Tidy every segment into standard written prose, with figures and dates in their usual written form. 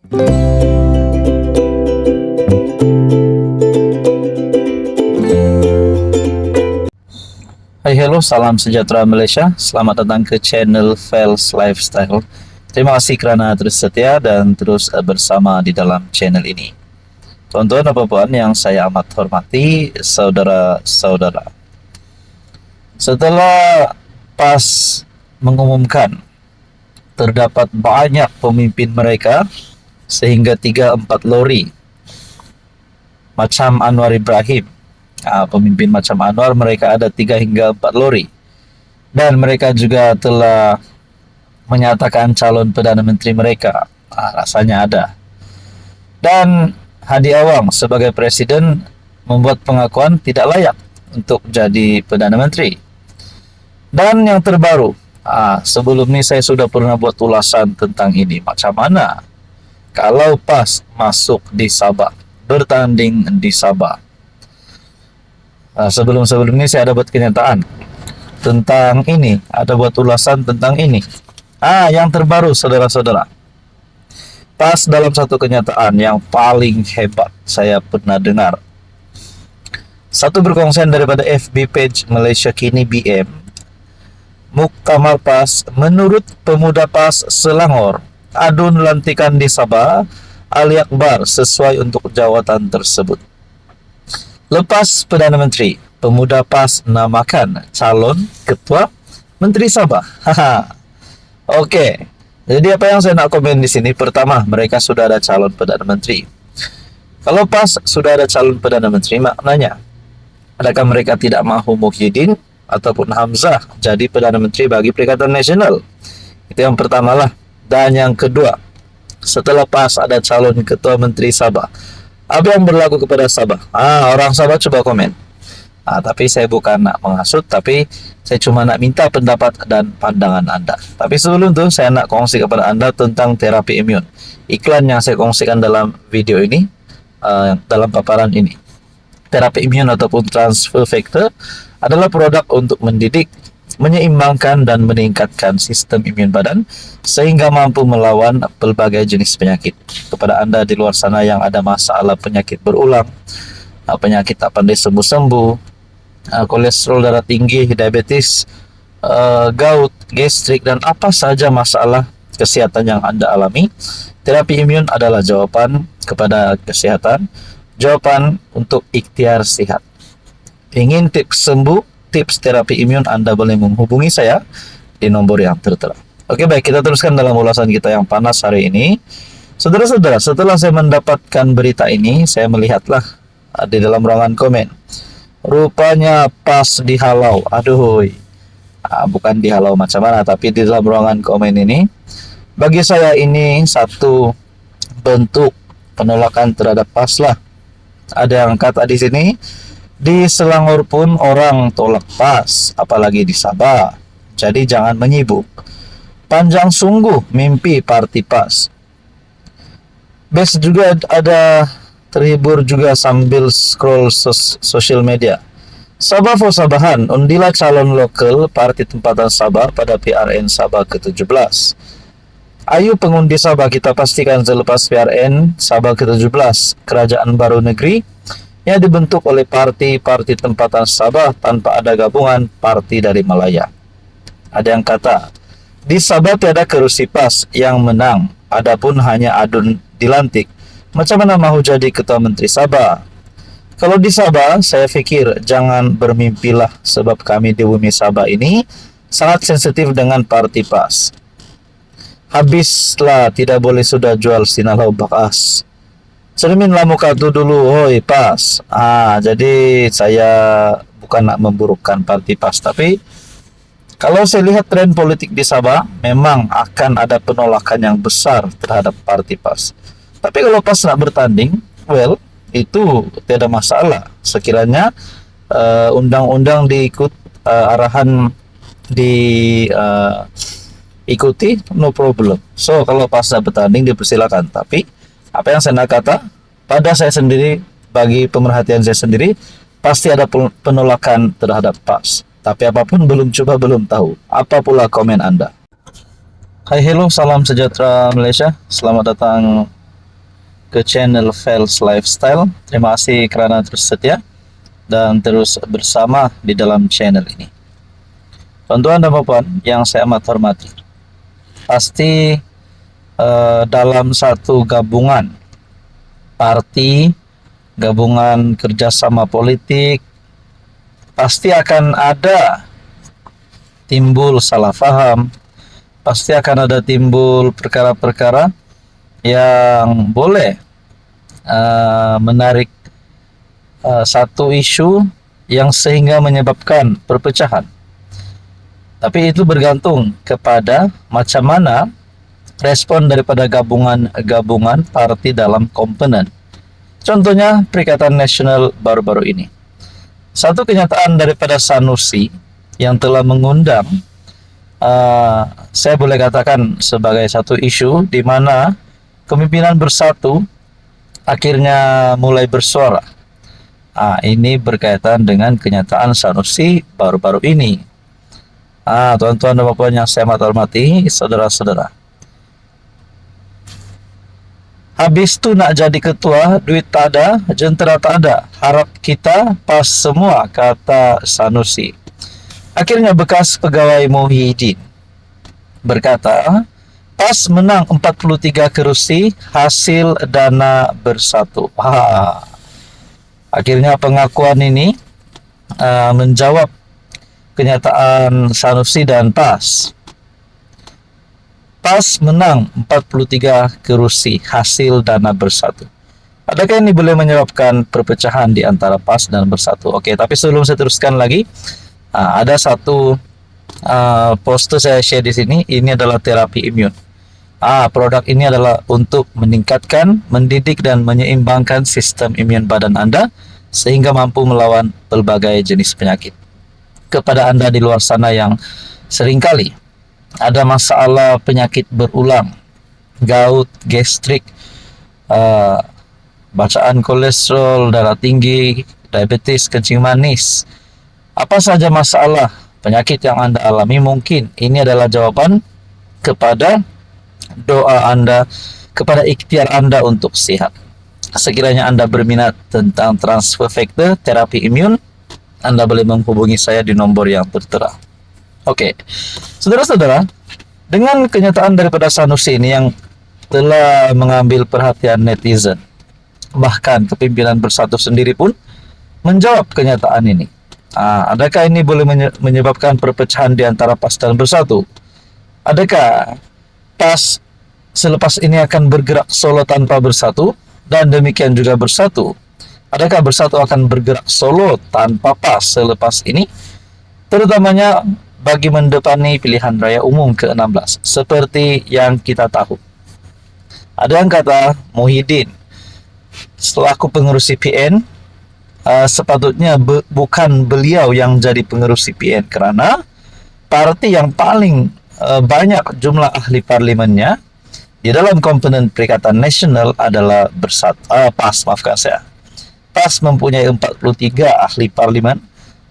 Hai, hello, salam sejahtera Malaysia. Selamat datang ke channel Fels Lifestyle. Terima kasih kerana terus setia dan terus bersama di dalam channel ini. Tuan-tuan dan puan yang saya amat hormati, saudara-saudara. Setelah PAS mengumumkan terdapat banyak pemimpin mereka sehingga 3-4 lori macam Anwar Ibrahim, pemimpin macam Anwar, mereka ada 3 hingga 4 lori, dan mereka juga telah menyatakan calon Perdana Menteri mereka. Rasanya ada. Dan Hadi Awang sebagai Presiden membuat pengakuan tidak layak untuk jadi Perdana Menteri. Dan yang terbaru, sebelum ini saya sudah pernah buat ulasan tentang ini. Macam mana kalau PAS masuk di Sabah, bertanding di Sabah. Sebelum ini saya ada buat kenyataan tentang ini, ada buat ulasan tentang ini. Yang terbaru, saudara-saudara, PAS dalam satu kenyataan yang paling hebat saya pernah dengar. Satu berkongsian daripada FB page Malaysia Kini BM, Muktamar PAS, menurut pemuda PAS Selangor, adun lantikan di Sabah, Ali Akbar sesuai untuk jawatan tersebut. Lepas Perdana Menteri, pemuda PAS namakan calon Ketua Menteri Sabah. Oke. Jadi apa yang saya nak komen di sini? Pertama, mereka sudah ada calon Perdana Menteri. Kalau PAS sudah ada calon Perdana Menteri, maknanya adakah mereka tidak mahu Muhyiddin ataupun Hamzah jadi Perdana Menteri bagi Perikatan Nasional? Itu yang pertama lah. Dan yang kedua, setelah PAS ada calon Ketua Menteri Sabah, apa yang berlaku kepada Sabah? Orang Sabah coba komen. Tapi saya bukan nak menghasut, tapi saya cuma nak minta pendapat dan pandangan Anda. Tapi sebelum itu, saya nak kongsi kepada Anda tentang terapi imun. Iklan yang saya kongsikan dalam video ini, dalam paparan ini. Terapi imun ataupun transfer factor adalah produk untuk mendidik, menyeimbangkan dan meningkatkan sistem imun badan sehingga mampu melawan pelbagai jenis penyakit. Kepada Anda di luar sana yang ada masalah penyakit berulang, penyakit tak pandai sembuh-sembuh, kolesterol darah tinggi, diabetes, gout, gastrik, dan apa saja masalah kesehatan yang Anda alami, terapi imun adalah jawaban kepada kesehatan, jawaban untuk ikhtiar sihat. Ingin tips sembuh, tips terapi imun, Anda boleh menghubungi saya di nomor yang tertera. Oke, baik, kita teruskan dalam ulasan kita yang panas hari ini. Saudara-saudara, setelah saya mendapatkan berita ini, saya melihatlah di dalam ruangan komen. Rupanya PAS dihalau. Bukan dihalau macam mana, tapi di dalam ruangan komen ini, bagi saya ini satu bentuk penolakan terhadap PAS lah. Ada yang kata di sini, di Selangor pun orang tolak PAS, apalagi di Sabah. Jadi jangan menyibuk. Panjang sungguh mimpi parti PAS. Best juga ada terhibur juga sambil scroll sosial media. Sabah for Sabahan, undilah calon lokal parti tempatan Sabah pada PRN Sabah ke-17. Ayo pengundi Sabah, kita pastikan selepas PRN Sabah ke-17, kerajaan baru negeri yang dibentuk oleh parti tempatan Sabah tanpa ada gabungan parti dari Malaya. Ada yang kata, di Sabah tiada kerusi PAS yang menang, adapun hanya adun dilantik. Macam mana mahu jadi Ketua Menteri Sabah? Kalau di Sabah, saya fikir jangan bermimpilah, sebab kami di bumi Sabah ini sangat sensitif dengan parti PAS. Habislah, tidak boleh sudah jual sinalau bakas. Cerminlah muka tu dulu, hoi PAS. Jadi saya bukan nak memburukkan parti PAS, tapi kalau saya lihat tren politik di Sabah, memang akan ada penolakan yang besar terhadap parti PAS. Tapi kalau PAS nak bertanding, itu tidak masalah. Sekiranya undang-undang diikut, arahan diikuti, no problem. So kalau PAS nak bertanding, dipersilakan. Tapi apa yang saya nak kata, pada saya sendiri, bagi pemerhatian saya sendiri, pasti ada penolakan terhadap PAS. Tapi apapun belum coba, belum tahu. Apa pula komen Anda? Hai, hello, salam sejahtera Malaysia. Selamat datang ke channel Fels Lifestyle. Terima kasih karena terus setia dan terus bersama di dalam channel ini. Tuan-tuan dan puan yang saya amat hormati, pasti dalam satu gabungan parti, gabungan kerjasama politik, pasti akan ada timbul salah paham, pasti akan ada timbul perkara-perkara yang boleh menarik satu isu yang sehingga menyebabkan perpecahan. Tapi itu bergantung kepada macam mana respon daripada gabungan parti dalam komponen. Contohnya Perikatan Nasional baru-baru ini. Satu kenyataan daripada Sanusi yang telah mengundang, saya boleh katakan sebagai satu isu di mana kepemimpinan bersatu akhirnya mulai bersuara. Ini berkaitan dengan kenyataan Sanusi baru-baru ini. Tuan-tuan dan puan yang saya hormati, saudara-saudara. Habis tu nak jadi ketua, duit tak ada, jentera tak ada. Harap kita pas semua, kata Sanusi. Akhirnya bekas pegawai Muhyiddin berkata, PAS menang 43 kerusi hasil dana bersatu. Akhirnya pengakuan ini menjawab kenyataan Sanusi dan PAS. PAS menang 43 kerusi hasil dana bersatu. Adakah ini boleh menyebabkan perpecahan di antara PAS dan bersatu? Oke, tapi sebelum saya teruskan lagi, ada satu poster saya share di sini. Ini adalah terapi imun. Produk ini adalah untuk meningkatkan, mendidik dan menyeimbangkan sistem imun badan Anda sehingga mampu melawan berbagai jenis penyakit. Kepada Anda di luar sana yang seringkali ada masalah penyakit berulang, gout, gastrik, bacaan kolesterol, darah tinggi, diabetes, kencing manis, apa saja masalah penyakit yang Anda alami, mungkin ini adalah jawaban kepada doa Anda, kepada ikhtiar Anda untuk sehat. Sekiranya Anda berminat tentang transfer factor terapi imun, Anda boleh menghubungi saya di nomor yang tertera. Oke, saudara-saudara, dengan kenyataan daripada Sanusi ini yang telah mengambil perhatian netizen, bahkan kepimpinan bersatu sendiri pun menjawab kenyataan ini. Adakah ini boleh menyebabkan perpecahan di antara PAS dan bersatu? Adakah PAS selepas ini akan bergerak solo tanpa bersatu, dan demikian juga bersatu? Adakah bersatu akan bergerak solo tanpa PAS selepas ini? Terutamanya bagi mendepani pilihan raya umum ke-16. Seperti yang kita tahu, ada yang kata Muhyiddin selaku pengurus CPN, sepatutnya bukan beliau yang jadi pengurus CPN, karena parti yang paling banyak jumlah ahli parlimennya di dalam komponen Perikatan Nasional adalah PAS, maafkan saya. PAS mempunyai 43 ahli parlimen,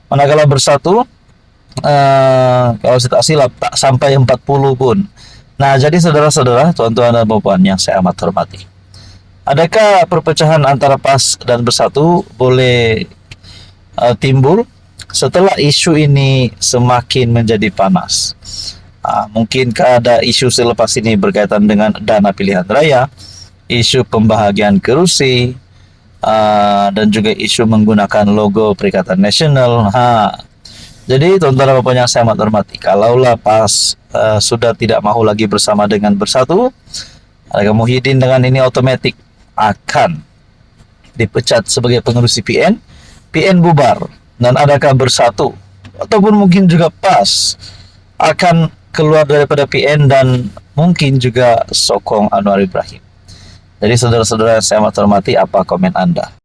manakala bersatu kalau saya tak silap tak sampai 40 pun. Nah, jadi saudara-saudara, tuan-tuan dan puan yang saya amat hormati, adakah perpecahan antara PAS dan bersatu boleh timbul setelah isu ini semakin menjadi panas? Mungkinkah ada isu selepas ini berkaitan dengan dana pilihan raya, isu pembahagian kerusi, dan juga isu menggunakan logo Perikatan Nasional. Jadi tuan-tuan dan puan yang saya amat hormati, kalaulah PAS sudah tidak mahu lagi bersama dengan bersatu, adakah Muhyiddin dengan ini otomatis akan dipecat sebagai pengurus CPN, PN bubar, dan adakah bersatu ataupun mungkin juga PAS akan keluar daripada PN dan mungkin juga sokong Anwar Ibrahim? Jadi saudara-saudara yang saya amat hormati, apa komen Anda?